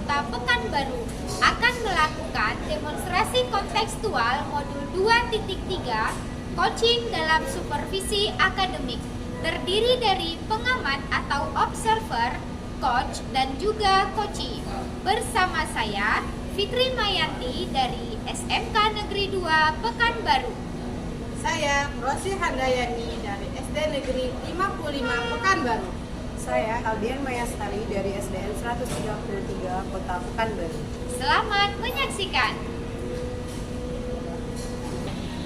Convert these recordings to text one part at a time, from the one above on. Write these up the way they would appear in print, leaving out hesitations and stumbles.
Kota Pekanbaru akan melakukan demonstrasi kontekstual modul 2.3 coaching dalam supervisi akademik, terdiri dari pengamat atau observer, coach, dan juga coachee. Bersama saya, Fitri Mayanti dari SMK Negeri 2 Pekanbaru. Saya Rosi Handayani dari SD Negeri 55 Pekanbaru. Saya Aldian Mayastari dari SDN 133 Kota Pekanbaru. Selamat menyaksikan.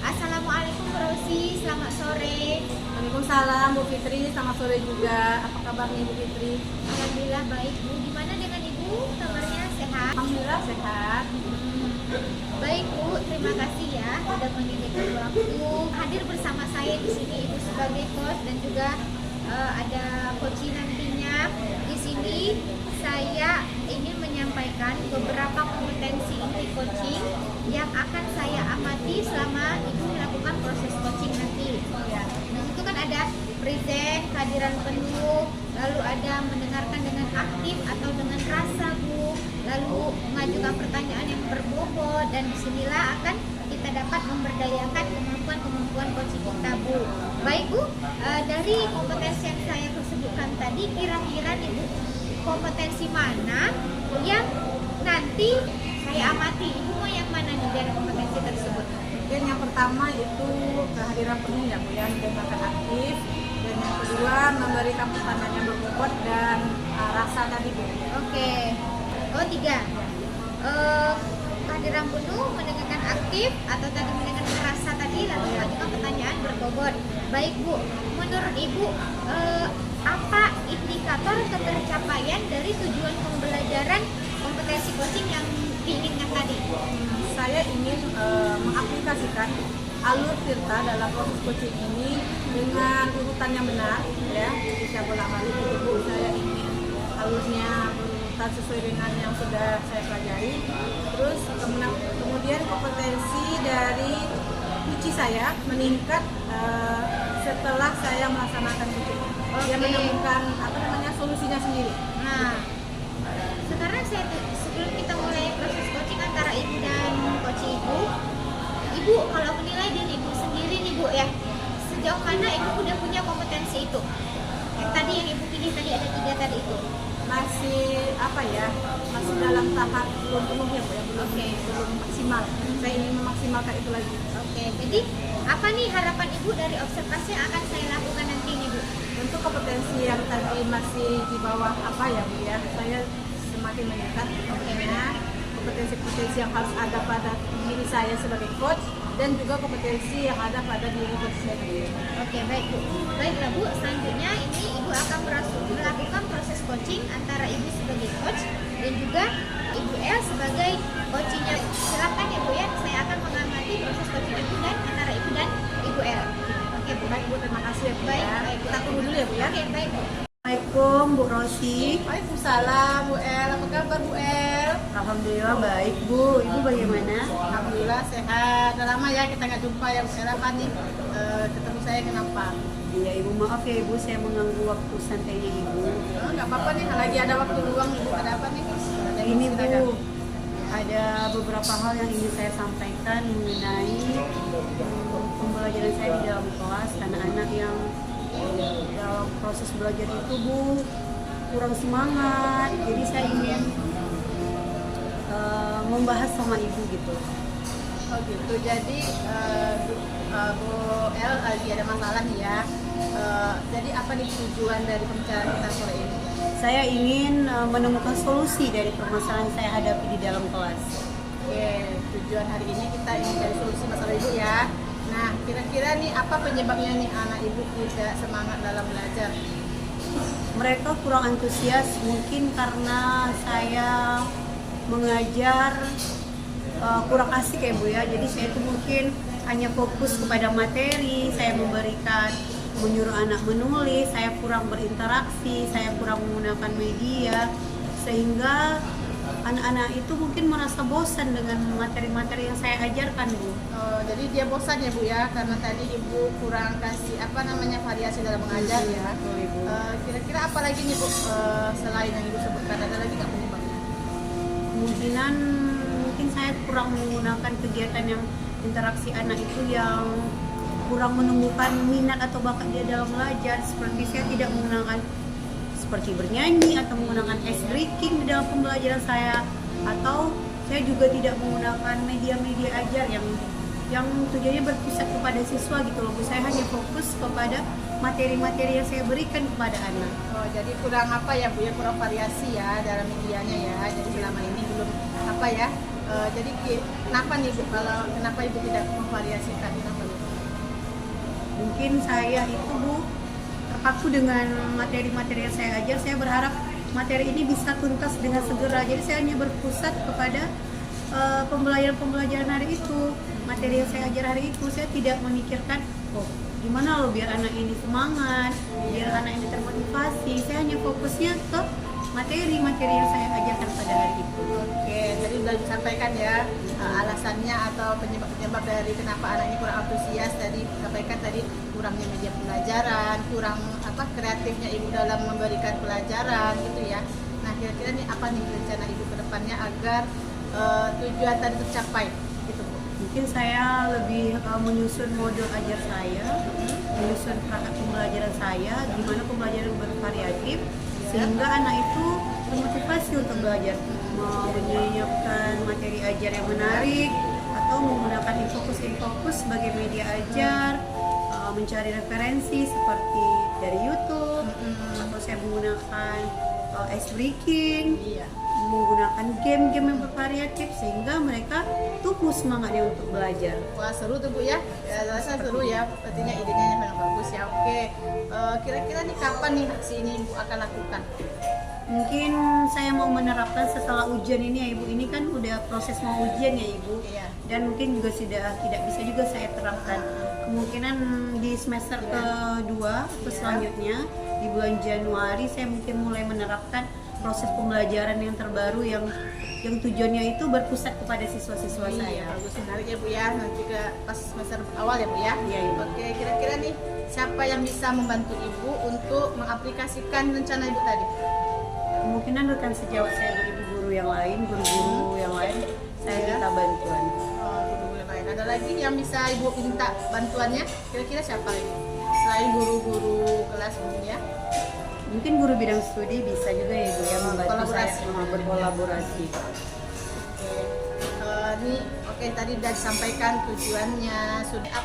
Assalamualaikum Bu Rosi, selamat sore. Waalaikumsalam Bu Fitri, selamat sore juga. Apa kabarnya Bu Fitri? Alhamdulillah baik Bu. Gimana dengan Ibu? Kabarnya sehat? Alhamdulillah sehat. Baik Bu, terima kasih ya sudah menyediakan waktu hadir bersama saya di sini Ibu sebagai coach dan juga ada coaching nantinya. Di sini saya ingin menyampaikan beberapa kompetensi inti coaching yang akan saya amati selama Ibu melakukan proses coaching nanti. Ya. Nah, itu kan ada present, kehadiran penuh, lalu ada mendengarkan dengan aktif atau dengan rasa Bu, lalu mengajukan pertanyaan yang berbobot, dan disinilah akan kita dapat memberdayakan kemampuan coaching kita Bu. Baik Bu, dari kompetensi yang saya sebutkan tadi, kira-kira nih Bu, kompetensi mana yang nanti saya amati? Ibu mau yang mana nih dari kompetensi tersebut? Dan yang pertama itu kehadiran penuh ya Bu, yang mendengarkan aktif. Dan yang kedua memberikan pertanyaan yang berbobot dan rasa tadi Bu. Oke. Oh, 3. Kehadiran penuh, mendengarkan aktif, atau tadi mendengarkan rasa tadi, lalu mengajukan pertanyaan berbobot. Baik Bu, menurut Ibu apa indikator ketercapaian dari tujuan pembelajaran kompetensi coaching yang diinginkan tadi? Saya ingin mengaplikasikan alur Tirta dalam proses coaching ini dengan urutan yang benar ya. Jadi saya bolak-balik Bu, saya ingin alurnya berurutan sesuai dengan yang sudah saya pelajari. Terus kemudian kompetensi dari uji saya meningkat setelah saya melaksanakan coaching. Dia menemukan solusinya sendiri. Nah, sekarang sebelum kita mulai proses coaching antara Ibu dan coach Ibu kalau menilai diri Ibu sendiri nih Bu ya, sejauh mana Ibu udah punya kompetensi itu? Yang tadi yang Ibu pilih tadi ada 3 tadi itu. Masih masih dalam tahap belum penuh ya Bu ya, belum maksimal. Saya ingin memaksimalkan itu lagi. Oke, jadi apa nih harapan Ibu dari observasi yang akan saya lakukan nanti nih Bu? Untuk kompetensi yang tadi masih di bawah Bu ya, saya semakin meningkat kompetensi yang harus ada pada diri saya sebagai coach dan juga kompetensi yang ada pada diri coach saya sendiri. Oke, baik Bu. Baiklah Bu, selanjutnya ini Ibu akan melakukan proses coaching antara Ibu sebagai coach dan juga Ibu El sebagai coachingnya. Silakan ya Bu ya, saya akan mengamati proses coaching Ibu dan antara Ibu dan Ibu El. Oke Bu. Baik Bu, terima kasih ya Bu. Baik, ya. baik. Kita tunggu dulu ya Bu ya. Oke, baik Bu. Assalamualaikum Bu Rosi. Waalaikumsalam Bu El, apa kabar Bu El? Alhamdulillah baik Bu. Ibu bagaimana? Alhamdulillah sehat. Udah lama ya kita nggak jumpa ya Bu El, apa nih? Ketemu saya kenapa? Iya Ibu, maaf ya Ibu, saya mengganggu waktu santainya Ibu. Nggak apa-apa nih, lagi ada waktu luang Ibu, ada apa nih? Ini Bu, ada beberapa hal yang ingin saya sampaikan mengenai pembelajaran saya di dalam kelas. Anak-anak yang dalam proses belajar itu Bu kurang semangat, jadi saya ingin membahas sama Ibu gitu. Oh gitu, jadi Bu El lagi ada masalah nih ya. Jadi apa nih tujuan dari pembicaraan kita sore ini? Saya ingin menemukan solusi dari permasalahan saya hadapi di dalam kelas. Oke, tujuan hari ini kita ingin cari solusi masalah Ibu ya. Nah, kira-kira nih apa penyebabnya nih anak Ibu tidak semangat dalam belajar? Mereka kurang antusias, mungkin karena saya mengajar kurang asik ya Bu ya. Jadi saya itu mungkin hanya fokus kepada materi, saya menyuruh anak menulis, saya kurang berinteraksi, saya kurang menggunakan media, sehingga anak-anak itu mungkin merasa bosan dengan materi-materi yang saya ajarkan Bu. Jadi dia bosan ya Bu ya, karena tadi Ibu kurang kasih variasi dalam mengajar ya. Betul, Ibu. Kira-kira apa lagi nih Bu, selain yang Ibu sebutkan, ada lagi nggak penyebabnya? kemungkinan mungkin saya kurang menggunakan kegiatan yang interaksi anak itu yang kurang menemukan minat atau bakat dia dalam belajar. Seperti saya tidak menggunakan seperti bernyanyi atau menggunakan ice breaking di dalam pembelajaran saya, atau saya juga tidak menggunakan media-media ajar yang tujuannya berpusat kepada siswa gitu loh. Saya hanya fokus kepada materi-materi yang saya berikan kepada anak. Oh, jadi kurang apa ya Bu ya, kurang variasi ya dalam medianya ya. Jadi selama ini belum apa ya. Jadi kenapa nih Bu, kenapa Ibu tidak memvariasikan, kenapa Bu? Mungkin saya itu Bu terpaku dengan materi-materi yang saya ajar. Saya berharap materi ini bisa tuntas dengan segera. Jadi saya hanya berpusat kepada pembelajaran hari itu, materi yang saya ajar hari itu. Saya tidak memikirkan, oh gimana loh biar anak ini semangat, biar anak ini termotivasi. Saya hanya fokusnya ke materi-materi yang saya ajarkan pada hari itu. Oke, tadi sudah disampaikan ya alasannya atau penyebab dari kenapa anak ini kurang antusias. Tadi disampaikan tadi kurangnya media pembelajaran, kurang apa kreatifnya Ibu dalam memberikan pelajaran gitu ya. Nah kira-kira nih apa nih rencana Ibu ke depannya agar tujuan tadi tercapai gitu Bu? Mungkin saya lebih menyusun modul ajar saya, menyusun perangkat pembelajaran saya, di mana pembelajaran bervariatif, sehingga anak itu termotivasi untuk belajar, mau menyiapkan materi ajar yang menarik, atau menggunakan infokus sebagai media ajar, mencari referensi seperti dari YouTube, atau saya menggunakan ice breaking, menggunakan game-game yang bervariatif sehingga mereka tumbuh semangatnya untuk belajar. Wah seru tuh Bu ya, rasa seru ya, artinya idenya memang bagus ya. Oke, kira-kira nih kapan nih aksi ini Ibu akan lakukan? Mungkin saya mau menerapkan setelah ujian ini ya Ibu. Ini kan udah proses mau ujian ya Ibu. Iya. Dan mungkin juga sudah tidak bisa juga saya terapkan. Kemungkinan di semester kedua atau selanjutnya di bulan Januari saya mungkin mulai menerapkan proses pembelajaran yang terbaru yang tujuannya itu berpusat kepada siswa-siswa saya. Bagus, menarik ya Bu ya. Nanti ke pas semester awal ya Bu ya. Iya, Ibu. Oke, kira-kira nih siapa yang bisa membantu Ibu untuk mengaplikasikan rencana Ibu tadi? Kemungkinan rekan sejawat saya guru-guru yang lain, guru-guru yang lain saya minta bantuan. Guru-guru yang lain. Ada lagi yang bisa Ibu minta bantuannya? Kira-kira siapa lagi? Selain guru-guru kelas umumnya? Mungkin guru bidang studi bisa juga ya Ibu ya membantu saya berkolaborasi. Ini oke, tadi sudah disampaikan tujuannya.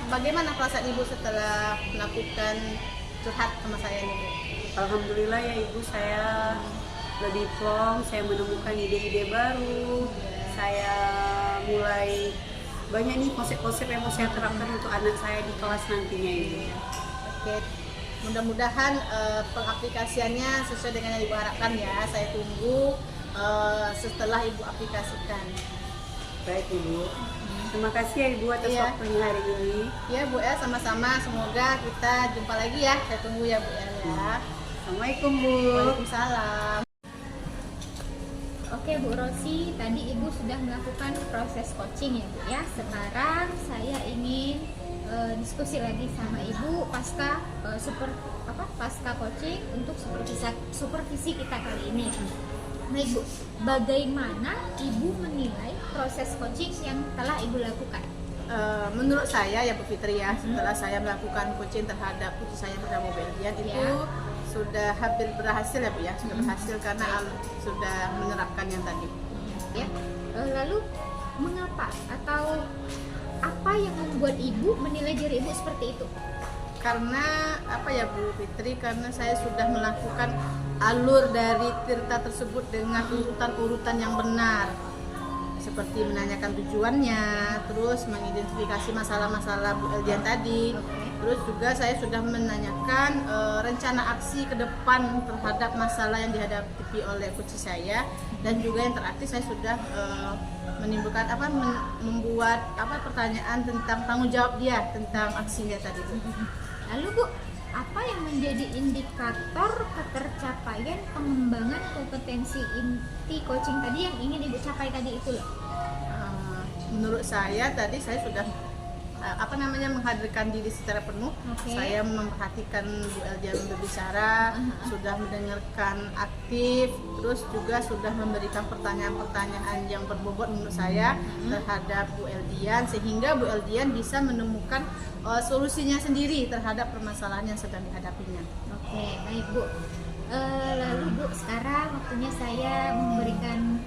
Bagaimana perasaan Ibu setelah melakukan curhat sama saya ini Bu? Alhamdulillah ya Ibu, saya lebih plong, saya menemukan ide-ide baru, saya mulai banyak nih konsep-konsep yang mau saya terapkan untuk anak saya di kelas nantinya Ibu. Oke, mudah-mudahan pengaplikasiannya sesuai dengan yang Ibu harapkan ya. Saya tunggu setelah Ibu aplikasikan. Baik Ibu, terima kasih ya Ibu atas waktunya hari ini. Ya Bu ya, sama-sama. Semoga kita jumpa lagi ya. Saya tunggu ya Bu ya. Assalamualaikum Bu. Waalaikumsalam. Oke Bu Rosi, tadi Ibu sudah melakukan proses coaching ya Bu ya. Sekarang saya ingin diskusi lagi sama Ibu pasca pasca coaching untuk supervisi kita kali ini. Nah Ibu, bagaimana Ibu menilai proses coaching yang telah Ibu lakukan? Menurut saya ya Bu Fitri ya, setelah saya melakukan coaching terhadap putri saya bernama Beldian itu sudah hampir berhasil ya Bu ya, sudah berhasil karena sudah menerapkan yang tadi. Ya, lalu mengapa atau apa yang membuat Ibu menilai diri Ibu seperti itu? Karena apa ya Bu Fitri, karena saya sudah melakukan alur dari tirta tersebut dengan urutan-urutan yang benar, seperti menanyakan tujuannya, terus mengidentifikasi masalah-masalah Bu Eldian tadi, terus juga saya sudah menanyakan rencana aksi ke depan terhadap masalah yang dihadapi oleh coach saya, dan juga yang terakhir saya sudah menimbulkan membuat pertanyaan tentang tanggung jawab dia tentang aksinya tadi Bu. Lalu Bu, apa yang menjadi indikator ketercapaian pengembangan kompetensi inti coaching tadi yang ingin Ibu capai tadi itu loh? Menurut saya tadi saya sudah menghadirkan diri secara penuh. Oke. Saya memperhatikan Bu Eldian berbicara, sudah mendengarkan aktif, terus juga sudah memberikan pertanyaan-pertanyaan yang berbobot menurut saya terhadap Bu Eldian, sehingga Bu Eldian bisa menemukan solusinya sendiri terhadap permasalahan yang sedang dihadapinya. Oke, baik Bu. Lalu Bu, sekarang waktunya saya memberikan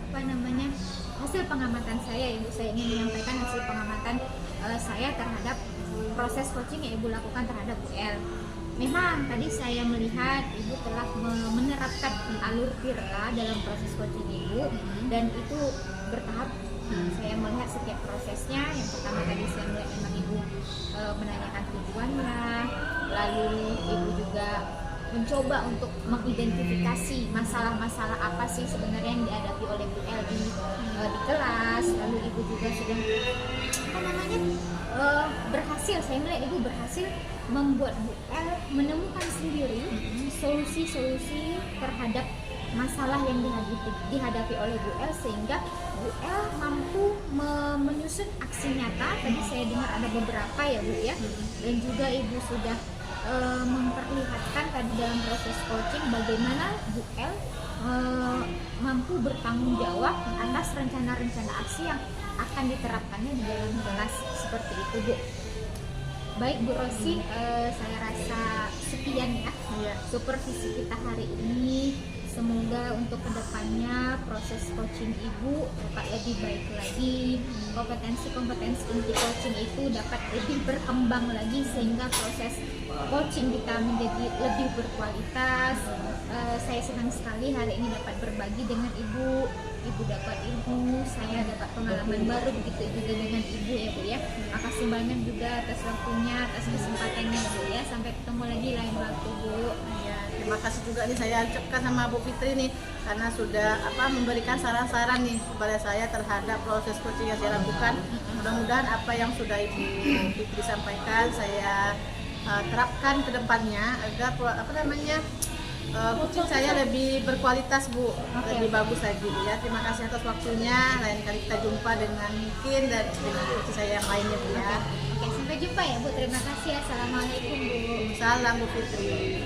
hasil pengamatan saya. Ibu, saya ingin menyampaikan hasil pengamatan saya terhadap proses coaching yang Ibu lakukan terhadap Bu El. Memang tadi saya melihat Ibu telah menerapkan alur Tirta dalam proses coaching Ibu, dan itu bertahap. Saya melihat setiap prosesnya. Yang pertama tadi saya melihat memang Ibu menanyakan tujuannya, lalu Ibu juga mencoba untuk mengidentifikasi masalah-masalah apa sih sebenarnya yang dihadapi oleh Bu El di kelas. Lalu Ibu juga sudah berhasil, saya melihat Ibu berhasil membuat Bu El menemukan sendiri solusi-solusi terhadap masalah yang dihadapi oleh Bu El, sehingga Bu El mampu menyusun aksi nyata. Tadi saya dengar ada beberapa ya Bu ya, dan juga Ibu sudah memperlihatkan tadi dalam proses coaching bagaimana Bu El mampu bertanggung jawab atas rencana-rencana aksi yang akan diterapkannya di dalam kelas, seperti itu Bu. Baik Bu Rosi, saya rasa sekian ya supervisi kita hari ini. Semoga untuk kedepannya proses coaching Ibu dapat lebih baik lagi, kompetensi-kompetensi inti coaching itu dapat lebih berkembang lagi, sehingga proses coaching kita menjadi lebih berkualitas. Saya senang sekali hari ini dapat berbagi dengan Ibu. Ibu dapat ilmu, saya dapat pengalaman baru, begitu juga dengan Ibu ya Bu ya. Makasih banyak juga atas waktunya, atas kesempatannya Bu ya. Sampai ketemu lagi lain waktu Bu. Ya, terima kasih juga nih saya ucapkan sama Bu Fitri nih, karena sudah memberikan saran-saran nih kepada saya terhadap proses coaching yang saya lakukan. Mudah-mudahan apa yang sudah Ibu Fitri sampaikan saya terapkan ke depannya agar coaching saya lebih berkualitas Bu, lebih bagus lagi ya. Terima kasih atas waktunya. Lain kali kita jumpa dengan dengan coaching saya yang lainnya Bu ya. Oke, sampai jumpa ya Bu. Terima kasih. Assalamualaikum Bu. Salam Bu Fitri.